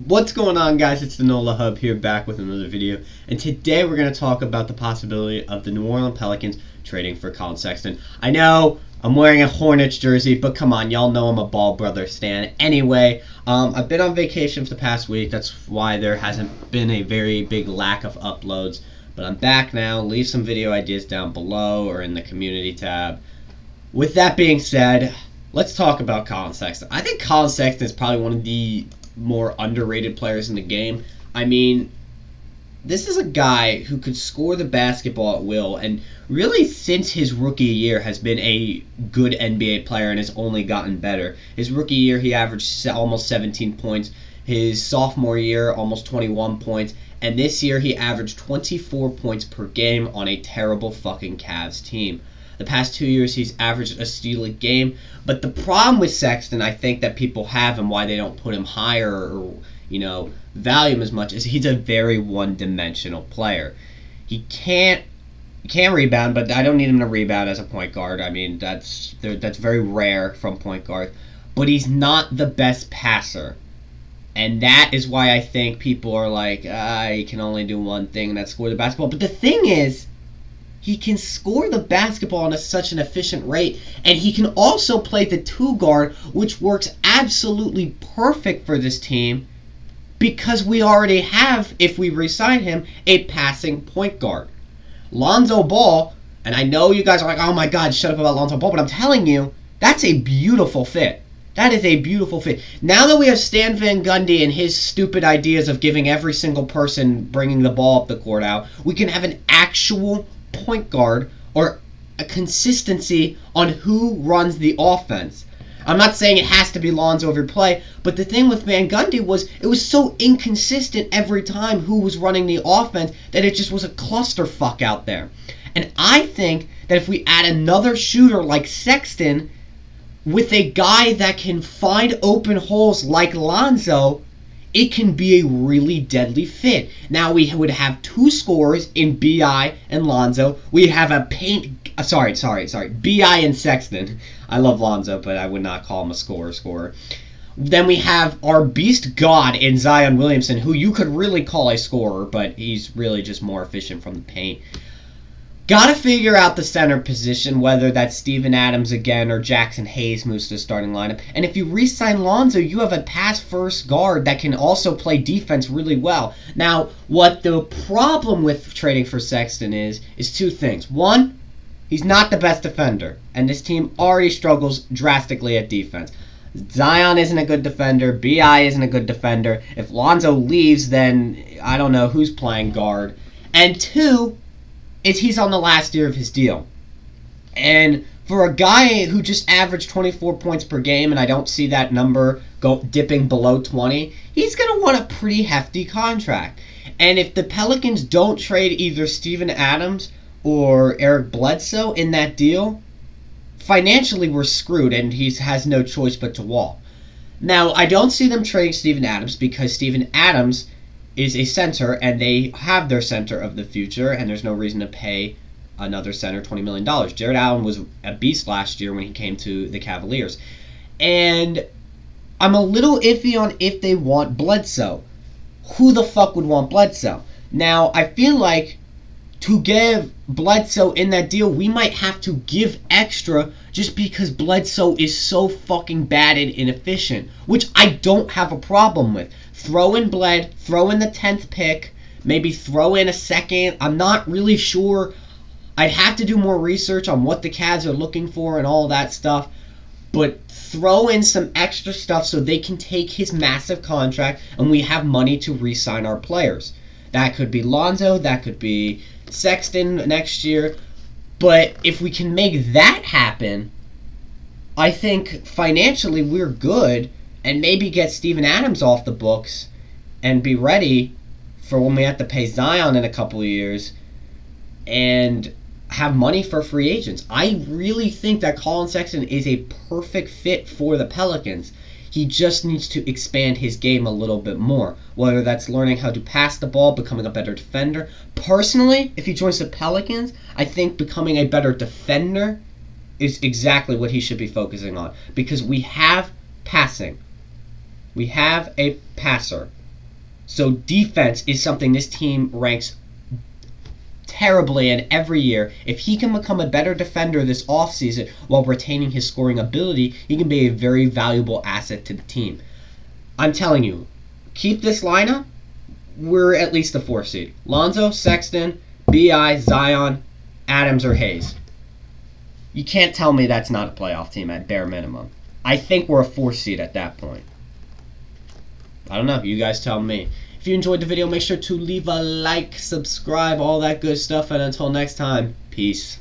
What's going on, guys? It's the Nola Hub here, back with another video, and today we're going to talk about the possibility of the New Orleans Pelicans trading for Colin Sexton. I know I'm wearing a Hornets jersey, but come on, y'all know I'm a Ball Brother stan. Anyway, I've been on vacation for the past week. That's why there hasn't been a very big lack of uploads, but I'm back now. Leave some video ideas down below or in the community tab. With that being said, let's talk about Colin Sexton. I think Colin Sexton is probably one of the more underrated players in the game. I mean, this is a guy who could score the basketball at will, and really since his rookie year has been a good NBA player and has only gotten better. His rookie year he averaged almost 17 points. His sophomore year almost 21 points, and this year he averaged 24 points per game on a terrible fucking Cavs team. The past 2 years, he's averaged a steal a game. But the problem with Sexton, I think, that people have and why they don't put him higher or, value him as much is he's a very one-dimensional player. He can't rebound, but I don't need him to rebound as a point guard. I mean, that's very rare from point guard. But he's not the best passer. And that is why I think people are like, he can only do one thing, and that's score the basketball. But the thing is, he can score the basketball at such an efficient rate, and he can also play the two guard, which works absolutely perfect for this team because we already have, if we re-sign him, a passing point guard. Lonzo Ball, and I know you guys are like, oh my god, shut up about Lonzo Ball, but I'm telling you, that's a beautiful fit. That is a beautiful fit. Now that we have Stan Van Gundy and his stupid ideas of giving every single person bringing the ball up the court out, we can have an actual point guard or a consistency on who runs the offense. I'm not saying it has to be Lonzo every play, but the thing with Van Gundy was it was so inconsistent every time who was running the offense that it just was a clusterfuck out there. And I think that if we add another shooter like Sexton with a guy that can find open holes like Lonzo, it can be a really deadly fit. Now we would have two scorers in B.I. and Lonzo. We have a B.I. and Sexton. I love Lonzo, but I would not call him a scorer. Then we have our beast god in Zion Williamson, who you could really call a scorer, but he's really just more efficient from the paint. Gotta figure out the center position, whether that's Steven Adams again or Jackson Hayes moves to the starting lineup. And if you re-sign Lonzo, you have a pass-first guard that can also play defense really well. Now, what the problem with trading for Sexton is two things. One, he's not the best defender, and this team already struggles drastically at defense. Zion isn't a good defender. B.I. isn't a good defender. If Lonzo leaves, then I don't know who's playing guard. And two, is he's on the last year of his deal. And for a guy who just averaged 24 points per game, and I don't see that number dipping below 20, he's going to want a pretty hefty contract. And if the Pelicans don't trade either Steven Adams or Eric Bledsoe in that deal, financially we're screwed, and he has no choice but to walk. Now, I don't see them trading Steven Adams because Steven Adams is a center, and they have their center of the future, and there's no reason to pay another center $20 million. Jared Allen was a beast last year when he came to the Cavaliers. And I'm a little iffy on if they want Bledsoe. Who the fuck would want Bledsoe? Now, I feel like to give Bledsoe in that deal, we might have to give extra just because Bledsoe is so fucking bad and inefficient, which I don't have a problem with. Throw in Bled, throw in the 10th pick, maybe throw in a second. I'm not really sure. I'd have to do more research on what the Cavs are looking for and all that stuff, but throw in some extra stuff so they can take his massive contract and we have money to re-sign our players. That could be Lonzo, that could be Sexton next year, but if we can make that happen, I think financially we're good, and maybe get Steven Adams off the books and be ready for when we have to pay Zion in a couple of years and have money for free agents. I really think that Colin Sexton is a perfect fit for the Pelicans. He just needs to expand his game a little bit more, whether that's learning how to pass the ball, becoming a better defender. Personally, if he joins the Pelicans, I think becoming a better defender is exactly what he should be focusing on, because we have passing. We have a passer. So defense is something this team ranks terribly in every year. If he can become a better defender this offseason while retaining his scoring ability, he can be a very valuable asset to the team. I'm telling you, keep this lineup, we're at least the 4th seed. Lonzo, Sexton, B.I., Zion, Adams, or Hayes. You can't tell me that's not a playoff team at bare minimum. I think we're a 4th seed at that point. I don't know. You guys tell me. If you enjoyed the video, make sure to leave a like, subscribe, all that good stuff. And until next time, peace.